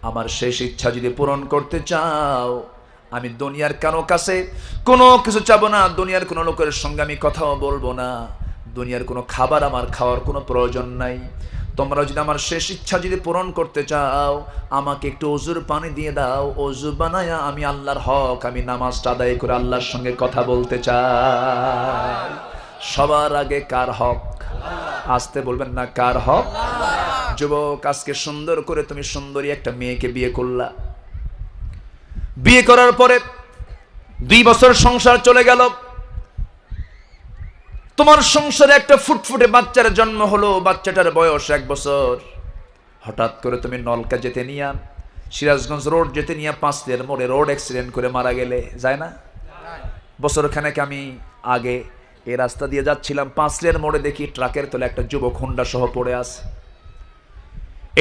আমার শেষ ইচ্ছা যদি পূরণ করতে চাও, আমি দুনিয়ার কারো কাছে কোনো কিছু চাবো না, দুনিয়ার কোনো লোকের সঙ্গে আমি কথাও বলবো না, দুনিয়ার কোনো খাবার আমার খাওয়ার কোনো প্রয়োজন নাই। তোমরা যদি আমার শেষ ইচ্ছা যদি পূরণ করতে চাও, আমাকে একটু ওযুর পানি দিয়ে দাও, ওযু বানায়া আমি আল্লাহর হক, আমি নামাজটা আদায় করে আল্লাহর সঙ্গে কথা বলতে চাই। সবার আগে কার হক? আসতে বলবেন না, কার হক? যুবক, আজকে সুন্দর করে তুমি সুন্দরী একটা মেয়েকে বিয়ে করলা, বিয়ে করার পরে 2 বছর সংসার চলে গেল, তোমার সংসারে একটা ফুটফুটে বাচ্চার জন্ম হলো, বাচ্চাটার বয়স 1 বছর। হঠাৎ করে তুমি নলকা যেতে নিয়ে, সিরাজগঞ্জ রোড যেতে নিয়ে 5 লের মোড়ে রোড অ্যাক্সিডেন্ট করে মারা গেলে, যায় না? বছরখানেক আমি আগে এই রাস্তা দিয়ে যাচ্ছিলাম, 5 লের মোড়ে দেখি ট্রাকের তলে একটা যুবক হুন্ডা সহ পড়ে আছে।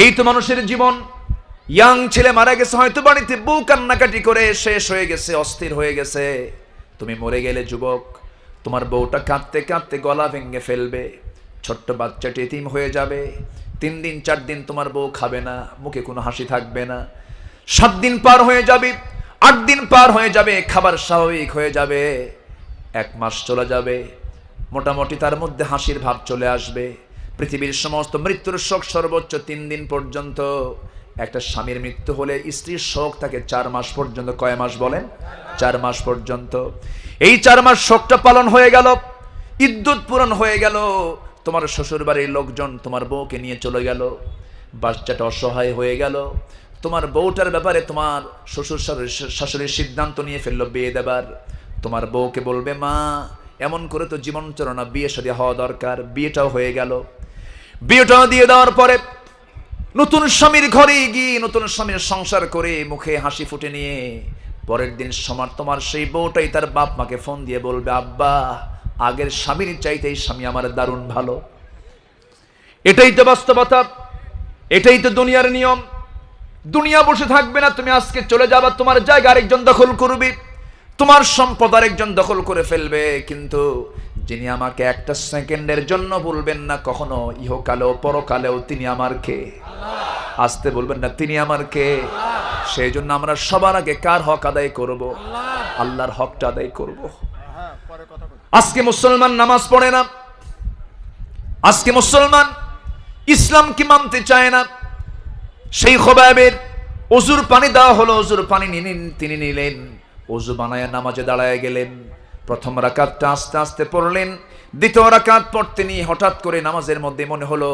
এই তো মানুষের জীবন। ইয়াং ছেলে মারা গেছে, হয়তো বাড়িতে বউ কান্নাকাটি করে শেষ হয়ে গেছে, অস্থির হয়ে গেছে। তুমি মরে গেলে যুবক, তোমার বউটা কাঁদতে কাঁদতে গলা ভেঙে ফেলবে, ছোট্ট বাচ্চাটি এতিম হয়ে যাবে। 3 দিন 4 দিন তোমার বউ খাবে না, মুখে কোনো হাসি থাকবে না। 7 দিন পার হয়ে যাবে, 8 দিন পার হয়ে যাবে, খাবার স্বাভাবিক হয়ে যাবে। 1 মাস চলে যাবে, মোটামুটি তার মধ্যে হাসির ভাব চলে আসবে। পৃথিবীর সমস্ত মৃত্যুর শোক সর্বোচ্চ 3 দিন পর্যন্ত। একটা স্বামীর মৃত্যু হলে স্ত্রীর শোক থাকে 4 মাস পর্যন্ত। কয় মাস বলেন? 4 মাস পর্যন্ত। এই 4 মাস শোকটা পালন হয়ে গেল, ইদ্যুৎ পূরণ হয়ে গেল। তোমার শ্বশুর বাড়ির লোকজন তোমার বউকে নিয়ে চলে গেল, বাচ্চাটা অসহায় হয়ে গেল। তোমার বউটার ব্যাপারে তোমার শ্বশুর শাশুড়ির সিদ্ধান্ত নিয়ে ফেললো বিয়ে দেবার। তোমার বউকে বলবে, মা এমন করে তো জীবন চলো না, বিয়ে শাদী হওয়া দরকার। বিয়েটাও হয়ে গেল। বিয়েটাও দিয়ে দেওয়ার পরে নতুন স্বামীর ঘরে গিয়ে নতুন স্বামীর সংসার করে মুখে হাসি ফুটে নিয়ে পরের দিন তোমার সেই বউটাই তার বাপ মাকে ফোন দিয়ে বলবে, আব্বা আগের স্বামীর চাইতে এই স্বামী আমার দারুণ ভালো। এটাই তো বাস্তবতা, এটাই তো দুনিয়ার নিয়ম। দুনিয়া বসে থাকবে না, তুমি আজকে চলে যাবা, তোমার জায়গা আরেকজন দখল করবে, তোমার সম্পদ আরেকজন দখল করে ফেলবে। কিন্তু যিনি আমাকে একটা সেকেন্ডের জন্য বলবেন না কখনো, ইহকালেও পরকালেও, তিনি আমার কে? আসতে বলবেন না, তিনি আমার কে? সেই জন্য আমরা সবার আগে কার হক আদায় করব? আল্লাহর হকটা আদায় করব। আজকে মুসলমান নামাজ পড়ে না, আজকে মুসলমান ইসলামকে মানতে চায় না। সেই খোবাবের ওযুর পানি দেওয়া হলো, ওযুর পানি তিনি নিলেন, ওযু বানায়া নামাজে দাঁড়ায় গেলেন। প্রথম রাকাতটা আস্তে আস্তে পড়লেন, দ্বিতীয় রাকাত পড়তে নিয়ে হঠাৎ করে নামাজের মধ্যে মনে হলো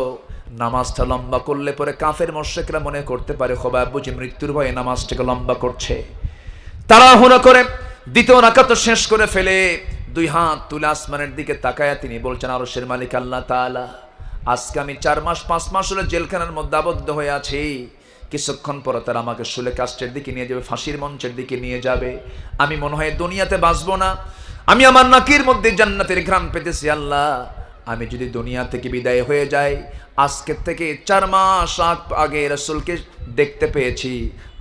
নামাজটা লম্বা করলে পরে কাফের মুশরিকরা মনে করতে পারে খোবাব বুঝি মৃত্যুর ভয়ে নামাজটাকে লম্বা করছে। তাড়াহুড়ো করে দ্বিতীয় রাকাত শেষ করে ফেলে 2 হাত তুলে আসমানের দিকে তাকায়া তিনি বলছেন, আরশের মালিক আল্লাহ তাআলা, আজকে আমি 4 মাস 5 মাস হলো জেলখানার মধ্যে আবদ্ধ হয়ে আছি। কিছুক্ষণ পর তারা আমাকে শুলে কাস্টের দিকে নিয়ে যাবে, ফাঁসির মঞ্চের দিকে নিয়ে যাবে। আমি মনে হয় দুনিয়াতে বাঁচবো না। আমি আমার নাকির মধ্যে জান্নাতের ঘ্রাণ পেতেছি। আল্লাহ, আমি যদি দুনিয়া থেকে বিদায় হয়ে যাই, আজকের থেকে 4 মাস আগে রাসূলকে দেখতে পেয়েছি,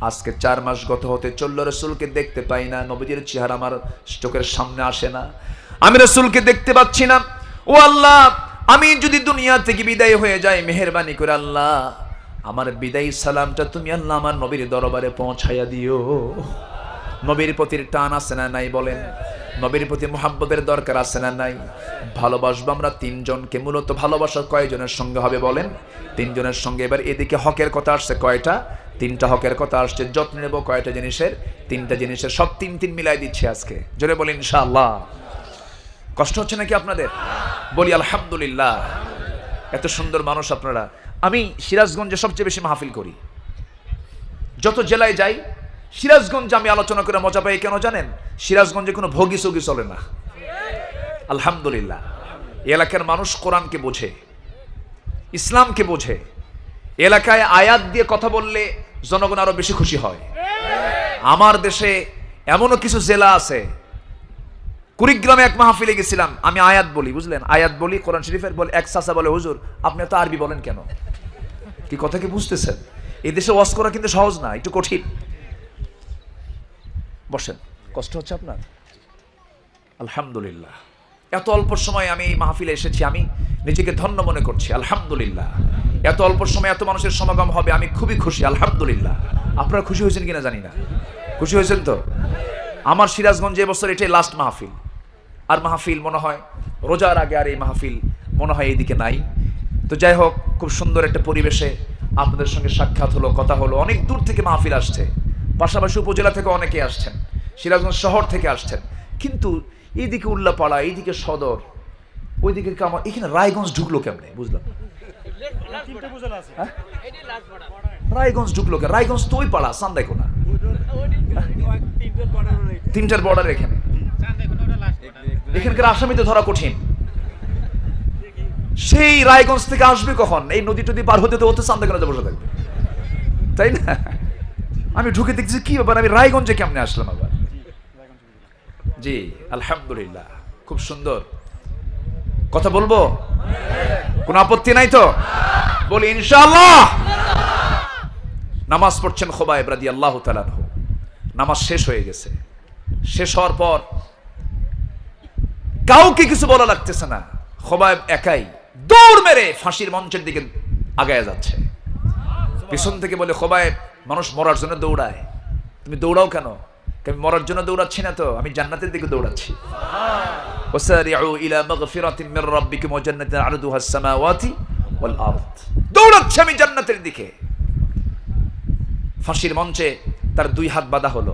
আজকে 4 মাস গত হতে চলল, রাসূলকে দেখতে পাই না। নবীজির চেহারা আমার চোখের সামনে আসে না, আমি রাসূলকে দেখতে পাচ্ছি না। ও আল্লাহ, আমি যদি দুনিয়া থেকে বিদায় হয়ে যাই, মেহেরবানি করে আল্লাহ আমার বিদায়ী সালামটা তুমি আল্লাহ আমার নবীর দরবারে পৌঁছাইয়া দিও। নবীর প্রতি টান আছে না নাই বলেন? নবীর প্রতি মুহাব্বতের দরকার আছে না নাই? ভালোবাসবো আমরা 3 জনকে। মূলত ভালোবাসা কয়জনের সঙ্গে হবে বলেন? 3 জনের সঙ্গে। এবার এদিকে হকের কথা আসছে কয়টা? 3টা হকের কথা আসছে। যত্ন নেব কয়টা জিনিসের? 3টা জিনিসের। সব 3 মিলাই দিচ্ছি আজকে। জোরে বলি ইনশাআল্লাহ। কষ্ট হচ্ছে নাকি আপনাদের? বলি আলহামদুলিল্লাহ। এত সুন্দর মানুষ আপনারা। আমি সিরাজগঞ্জে সবচেয়ে বেশি মাহফিল করি, যত জেলায় যাই। সিরাজগঞ্জে আমি আলোচনা করে মজা পাই কেন জানেন? সিরাজগঞ্জে কোনো ভোগী সগি চলে না, আলহামদুলিল্লাহ। এলাকার মানুষ কোরআনকে বোঝে, ইসলামকে বোঝে। এলাকায় আয়াত দিয়ে কথা বললে জনগণ আরো বেশি খুশি হয়। আমার দেশে এমনও কিছু জেলা আছে, কুড়িগ্রামে এক মাহফিলে গেছিলাম, আমি আয়াত বলি, বুঝলেন? আয়াত বলি কোরআন শরীফের, বলে এক চাচা বলে, হুজুর আপনি তো আরবি বলেন কেন? কি কথা কি বুঝতেছেন? এই দেশে ওয়াজ করা কিন্তু সহজ না, একটু কঠিন। বসেন, কষ্ট হচ্ছে আপনার? আলহামদুলিল্লাহ। এত অল্প সময় আমি এই মাহফিলে এসেছি, আমি নিজেকে ধন্য মনে করছি, আলহামদুলিল্লাহ। এত অল্প সময় এত মানুষের সমাগম হবে, আমি খুবই খুশি, আলহামদুলিল্লাহ। আপনারা খুশি হয়েছেন কিনা জানি না, খুশি হয়েছেন তো? আমার সিরাজগঞ্জে এবছর এটাই লাস্ট মাহফিল, আর মাহফিল মনে হয় রোজার আগে আর এই মাহফিল মনে হয় এইদিকে নাই। তো যাই হোক, খুব সুন্দর একটা পরিবেশে আপনাদের সঙ্গে সাক্ষাৎ হলো, কথা হলো। অনেক দূর থেকে মাহফিল আসছে, পাশাপাশি উপজেলা থেকে অনেকে আসছেন, সিরাজগঞ্জ শহর থেকে আসছেন, কিন্তু এইদিকে উল্লাপাড়া, এইদিকে সদর, ওইদিকে আমার এখানে রায়গঞ্জ ঢুকলো কেমনে বুঝলাম? রায়গঞ্জ ঢুকলো কে? রায়গঞ্জ তো ওই পাড়া চান্দাইকোনা, তিনটার বর্ডার এখানে। এখানকার আসামি তো ধরা কঠিন। সেই রায়গঞ্জ থেকে আসবে কখন? এই নদী টদি পার হতে তো চান্দাইকোনাতে বসে থাকবে, তাই না? আমি ঢুকে দেখছি কি ব্যাপার, আমি রায়গঞ্জে কেমনে আসলাম আবার? জি আলহামদুলিল্লাহ, খুব সুন্দর কথা বলবো, কোন আপত্তি নাই তো? বলি ইনশাআল্লাহ। নামাজ পড়ছেন খোবাইব রাদিয়াল্লাহু তাআলা আনহু। নামাজ শেষ হয়ে গেছে। শেষ হওয়ার পর কাউকে কিছু বলা লাগতেছে না, খোবাইব একাই দৌড় মেরে ফাঁসির মঞ্চের দিকে আগায় যাচ্ছে। পিছন থেকে বলে, খোবাইব, মানুষ মরার জন্য দৌড়ায়, তুমি দৌড়াও কেন? আমি মরার জন্য দৌড়াচ্ছি না তো, আমি জান্নাতের দিকে দৌড়াচ্ছি। ওয়াসারিউ ইলা মাগফিরাতিন মির রাব্বিকুম ওয়া জান্নাতিন আরদুহা আস-সামাওয়াতি ওয়াল আরদ। দৌড়াচ্ছি আমি জান্নাতের দিকে। ফাঁসির মঞ্চে তার দুই হাত বাঁধা হলো,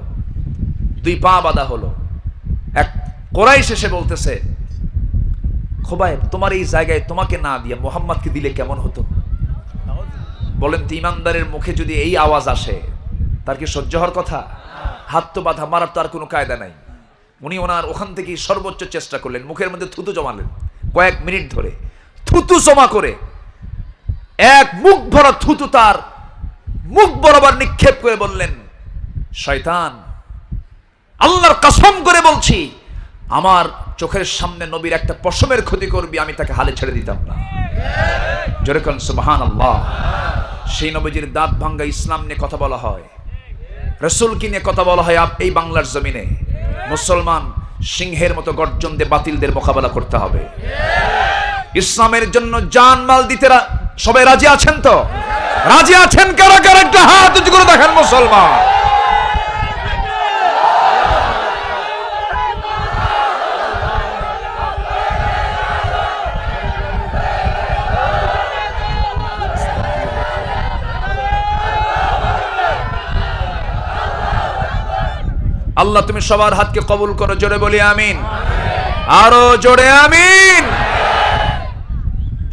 দুই পা বাঁধা হলো। এক কোরাইশ এসে বলতেছে, খোবাইব, তোমার এই জায়গায় তোমাকে না দিয়ে মুহাম্মদকে দিলে কেমন হতো? বলেন তো, ইমানদারের মুখে যদি এই আওয়াজ আসে, তার কি সহ্য হওয়ার কথা? হাত তো বাঁধা, মারার তার কোনো কায়দা নাই। উনি ওনার ওখান থেকে সর্বোচ্চ চেষ্টা করলেন, মুখের মধ্যে থুতু জমালেন, কয়েক মিনিট ধরে থুতু জমা করে এক মুখ ভরা থুতু তার মুখ বরাবর নিক্ষেপ করে বললেন, শয়তান, আল্লাহর কসম করে বলছি, আমার চোখের সামনে নবীর একটা পশমের ক্ষতি করবি, আমি তাকে হালে ছেড়ে দিতাম না। জোরে বলেন সুবহানাল্লাহ। সেই নবীজির দাঁত ভাঙ্গা ইসলাম নিয়ে কথা বলা হয়, রাসূলকে নিয়ে কথা বলা হয়। এই বাংলার জমিনে মুসলমান সিংহের মতো গর্জন দিয়ে বাতিলদের মোকাবেলা করতে হবে। ইসলামের জন্য জান মাল দিতে সবাই রাজি আছেন তো? রাজি আছেন কারা কারা? একটা হাত উঁচু করে দেখেন মুসলমান। আল্লাহ তুমি সবার হাতকে কবুল করো, জোরে বলি আমিন, আরো জোরে আমিন।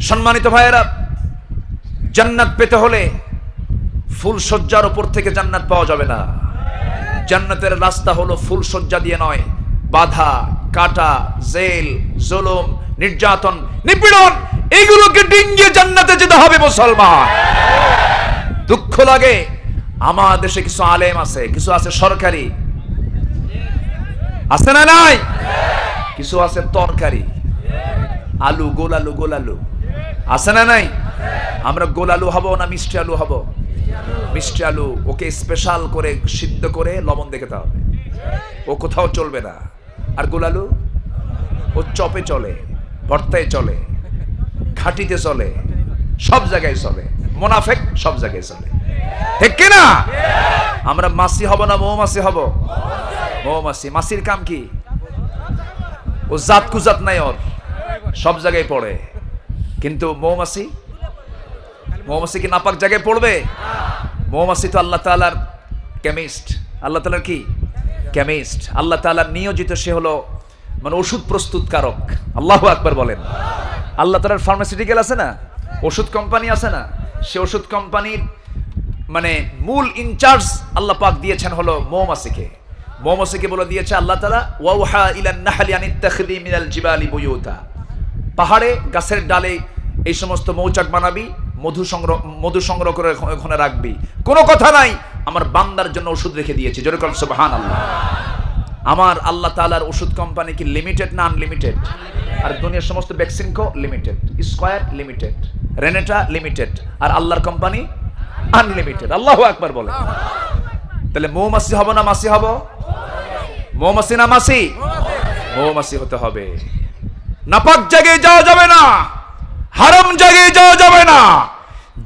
সম্মানিত ভাইয়েরা, জান্নাত পেতে হলে ফুল সজ্জার উপর থেকে জান্নাত পাওয়া যাবে না। জান্নাতের রাস্তা হলো ফুল সজ্জা দিয়ে নয়, বাধা, কাটা, জেল, জুলুম, নির্যাতন, নিপীড়ন, এগুলোকে ডিঙ্গিয়ে জান্নাতে যেতে হবে মুসলমান। দুঃখ লাগে, আমার দেশে কিছু আলেম আছে, কিছু আছে সরকারি, আছে না নাই? কিছু আছে তরকারি, আলু, গোলালু, গোলালু, আছে না নাই? আমরা গোলালু হব না মিষ্টি আলু হব? মিষ্টি আলু, ওকে স্পেশাল করে সিদ্ধ করে লবণ দেখাতে হবে, ও কোথাও চলবে না। আর গোলালু, ও চপে চলে, ভর্তায় চলে, ঘাটিতে চলে, সব জায়গায় চলে, মুনাফিক সব জায়গায় চলে, ঠিক কি না? আমরা মাছি হব না মৌমাছি হব? মৌমাছি। মাছির কাম কি? ও জাত কুজাত নাই, ওর সব জায়গায় পড়ে। কিন্তু মৌমাছি, মৌমাছি কি নাপাক জায়গায় পড়বে? মৌমাছি তো আল্লাহ তাআলার কেমিস্ট। আল্লাহ তাআলার কি? কেমিস্ট। আল্লাহ তাআলার নিয়োজিত, সে হলো মানে ওষুধ প্রস্তুতকারক। আল্লাহু আকবার বলেন। আল্লাহ তাআলার ফার্মাসিউটিক্যাল আছে না, ওষুধ কোম্পানি আছে না, সে ওষুধ কোম্পানির মানে মূল ইনচার্জ আল্লাহ পাক দিয়েছেন হলো মৌমাছিকে। মৌমাছিকে বলে দিয়েছে আল্লাহ তাআলা, ওয়াউহা ইলান নাহলি আন ইত্তাখিযি মিনাল জিবালি বুয়ুতা, পাহাড়ে গাছের ডালে এই সমস্ত মৌচাক বানাবি, মধু সংগ্রহ করে ওখানে রাখবি। কোনো কথা নাই, আমার বান্দার জন্য ওষুধ রেখে দিয়েছি। জোরে বলেন সুবহানাল্লাহ। আমার আল্লাহ তাআলার ওষুধ কোম্পানি কি লিমিটেড না আনলিমিটেড? আর দুনিয়ার সমস্ত vaccine co limited, square limited, Renata limited, আর আল্লাহর কোম্পানি আনলিমিটেড। আল্লাহু আকবার বলে। তাহলে মৌমাছি হব না মাছি হব? মৌমাছি না মাছি? মৌমাছি হতে হবে। নাপাক জায়গায় যাওয়া যাবে না, হারাম জায়গায় যাওয়া যাবে না।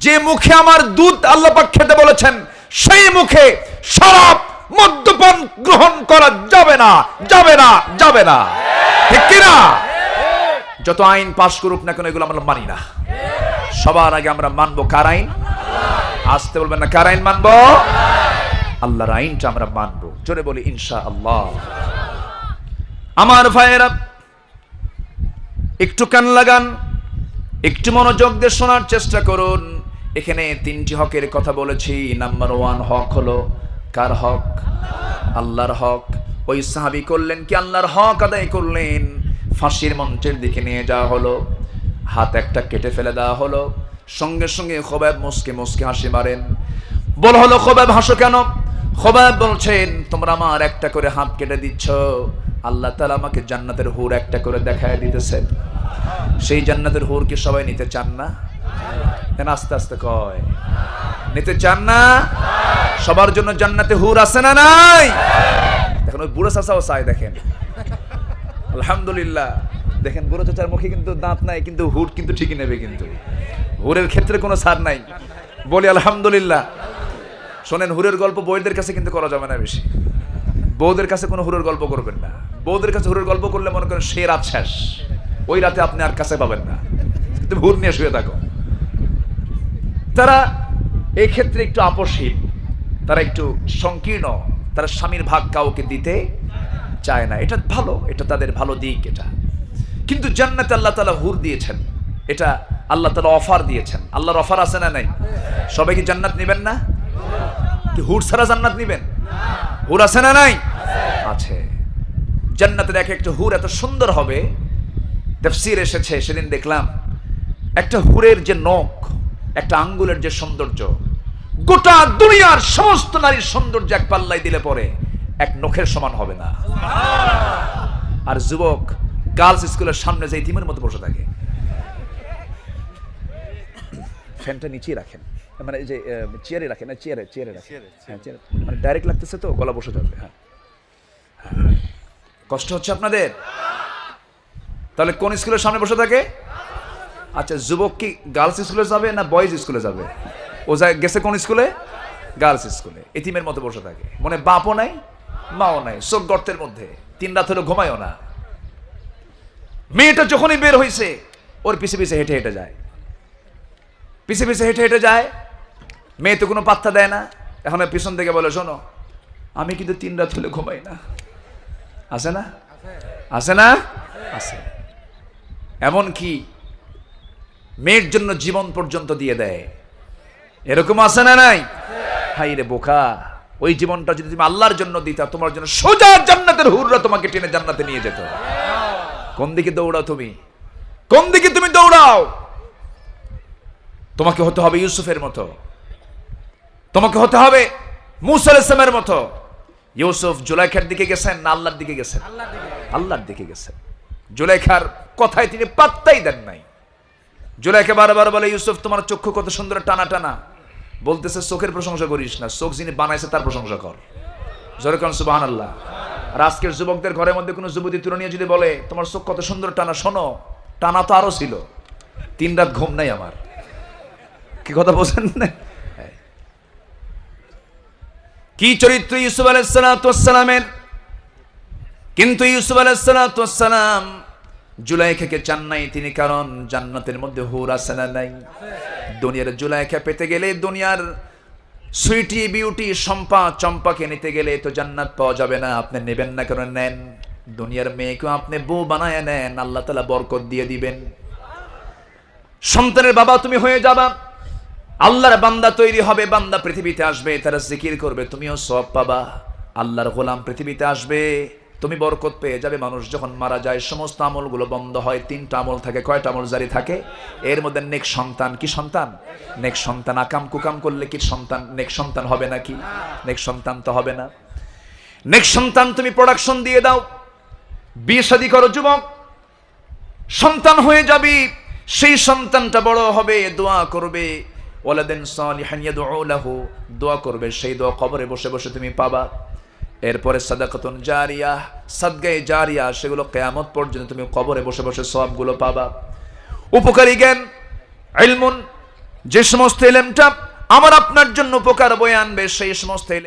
যে মুখে আমার দুধ আল্লাহ পাক খেতে বলেছেন, সেই মুখে শরাব মদ্যপান গ্রহণ করা যাবে না, যাবে না, যাবে না। ঠিক কিনা? যত আইন পাশ করুক না কেন এগুলো আমরা মানি না। সবার আগে আমরা মানবো কার আইন? আসতে বলবেন না, কার আইন মানবো? আল্লাহর আইনটা আমরা মানবো। জোরে বলি ইনশাআল্লাহ। আমার ভাইয়েরা, একটু কান লাগান, একটু মনোযোগ দিয়ে শোনার চেষ্টা করুন। এখানে 3টি হকের কথা বলেছি। নাম্বার 1 হক হলো কার হক? আল্লাহর হক। ওই সাহাবী করলেন কি? আল্লাহর হক আদায় করলেন। ফাঁসির মঞ্চের দিকে নিয়ে যাওয়া হলো, হাত একটা কেটে ফেলে দেওয়া হলো। সঙ্গে সঙ্গে খোবাব মুসকে মুসকে হাসি মারেন। বল হলো, খোবাব হাসো কেন? খোবাব বলছেন, তোমরা আমার একটা করে হাত কেটে দিচ্ছ, আল্লাহ তাআলা আমাকে জান্নাতের হুর একটা করে দেখায় দিতেছেন। সেই জান্নাতের হুর কি সবাই নিতে চান না? আস্তে আস্তে কয়, নিতে চান না? সবার জন্য জান্নাতে হুর আছে না নাই? দেখেন ওই বুড়ো চাচাও চায়। দেখেন আলহামদুলিল্লাহ, দেখেন বুড়ো চাচার মুখে কিন্তু দাঁত নাই, কিন্তু হুর কিন্তু ঠিকই নেবে। কিন্তু হুরের ক্ষেত্রে কোনো ছাড় নাই। বলি আলহামদুলিল্লাহ। শোনেন, হুরের গল্প বউদের কাছে কিন্তু করা যাবে না বেশি। বউদের কাছে কোনো হুরের গল্প করবেন না। বউদের কাছে হুরের গল্প করলে মনে করেন সে রাত শেষ, ওই রাতে আপনি আর কাছে পাবেন না। তুমি হুর নিয়ে শুয়ে থাকো। তারা এই ক্ষেত্রে একটু আপোষহীন, তারা একটু সংকীর্ণ, তারা স্বামীর ভাগ কাউকে দিতে চায় না। এটা ভালো, এটা তাদের ভালো দিক। এটা কিন্তু জান্নাতে আল্লাহ তাআলা হুর দিয়েছেন, এটা আল্লাহ তাআলা অফার দিয়েছেন। আল্লাহর অফার আছে না নাই? সবাই কি জান্নাত নেবেন না? কি হুর ছাড়া জান্নাত নেবেন? হুর আছে না নাই? আছে। জান্নাতের এক একটা হুর এত সুন্দর হবে, তাফসীর এসেছে, সেদিন দেখলাম একটা হুরের যে নখ, একটা আঙ্গুলের যে সৌন্দর্য, গোটা দুনিয়ার সমস্ত নারীর সৌন্দর্য এক পাল্লায় দিলে পরে এক নখের সমান হবে না। আর যুবক গার্লস স্কুলের সামনে যে ইতিমের মতো বসে থাকে। ফ্যানটা নিচেই রাখেন, মানে এই যে চেয়ারে রাখেন, না চেয়ারে রাখেন। হ্যাঁ, চেয়ারে, মানে ডাইরেক্ট লাগতেছে তো, গলা বসে যাবে। হ্যাঁ, কষ্ট হচ্ছে আপনাদের? তাহলে কোন স্কুলের সামনে বসে থাকে? আচ্ছা, যুবক কি গার্লস স্কুলে যাবে না বয়েজ স্কুলে যাবে? ও যায় গেছে কোন স্কুলে? গার্লস স্কুলে। এতিমের মতো বসে থাকে, মনে বাপও নাই মাও নাই, চোখ গর্তের মধ্যে, 3 রাত হলো ঘুমায়ও না। মেয়েটা যখনই বের হয়েছে ওর পিছে পিছে হেঁটে হেঁটে যায়, পিছে পিছে হেঁটে হেঁটে যায়। মেয়ে তো কোনো পাত্তা দেয় না। এখন পিছন থেকে বলে, শোনো আমি কিন্তু 3 রাত হলে ঘুমাই না। আছে না? আছে না? আছে। এমন কি মেয়ের জন্য জীবন পর্যন্ত দিয়ে দেয়, এরকম আছে না নাই? হাই রে বোকা, ওই জীবনটা যদি তুমি আল্লাহর জন্য দিতা, তোমার জন্য সোজা জান্নাতের হুররা তোমাকে টেনে জান্নাতে নিয়ে যেত। কোন দিকে দৌড়াও তুমি? কোন দিকে তুমি দৌড়াও? তোমাকে হতে হবে ইউসুফের মতো, তোমাকে হতে হবে মূসা আলাইহিস সালামের মতো। ইউসুফ জুলাইখার দিকে গেছেন না আল্লাহর দিকে গেছেন? আল্লাহর দিকে গেছেন। জুলাইখার কথায় তিনি পাত্তাই দেন নাই। জুলাইখা বারবার বলে, ইউসুফ তোমার চক্ষু কত সুন্দর টানা টানা। বলতেছে, চোখের প্রশংসা করিস না, চোখ যিনি বানাইছে তার প্রশংসা কর। জোরে কোন সুবহানাল্লাহ। আর আজকের যুবকদের ঘরের মধ্যে কোনো যুবতী তুলনিয়া যদি বলে তোমার চোখ কত সুন্দর টানা, শোনো টানা তো আরো ছিল, 3 রাত ঘুম নাই আমার। কি কথা বলছেন না? কি চরিত্র ইউসুফ আলাইহিস সালামের! কিন্তু ইউসুফ আলাইহিস সালাম জুলাইখাকে চান নাই তিনি, কারণ জান্নাতের মধ্যে হুর আছে না নাই? দুনিয়ার জুলাইখা পেতে গেলে, দুনিয়ার সুইটি বিউটি সম্পা চম্পাকে নিতে গেলে তো জান্নাত পাওয়া যাবে না। আপনি নেবেন না কেন? নেন। দুনিয়ার মেয়েকেও আপনি বউ বানায় নেন, আল্লাহ তাআলা বরকত দিয়ে দিবেন। সন্তানের বাবা তুমি হয়ে যাবা, আল্লাহর বান্দা তৈরি হবে, বান্দা পৃথিবীতে আসবে, তারা জিকির করবে, তুমিও সওয়াব পাবা। আল্লাহর গোলাম পৃথিবীতে আসবে, তুমি বরকত পেয়ে যাবে। মানুষ যখন মারা যায় সমস্ত আমলগুলো বন্ধ হয়, 3টা আমল থাকে। কয়টা আমল জারি থাকে? এর মধ্যে নেক সন্তান। কি সন্তান? নেক সন্তান। আকাম কুকাম করলে কি সন্তান নেক সন্তান হবে নাকি? নেক সন্তান তো হবে না। নেক সন্তান তুমি প্রোডাকশন দিয়ে দাও, বিয়ে শাদী করো, যুবক সন্তান হয়ে যাবি, সেই সন্তানটা বড় হবে, দোয়া করবে, ওয়ালাদান সালিহান ইয়াদউ লাহু, দোয়া করবে, সেই দোয়া কবরে বসে বসে তুমি পাবা। এরপরে সাদাকাতুন জারিয়া, সাদগায়ে জারিয়া, সেগুলো কিয়ামত পর্যন্ত তুমি কবরে বসে বসে সওয়াবগুলো পাবা। উপকারী জ্ঞান, ইলমুন, যে সমস্ত ইলমটা আমার আপনার জন্য উপকার বয়ে আনবে সেই সমস্ত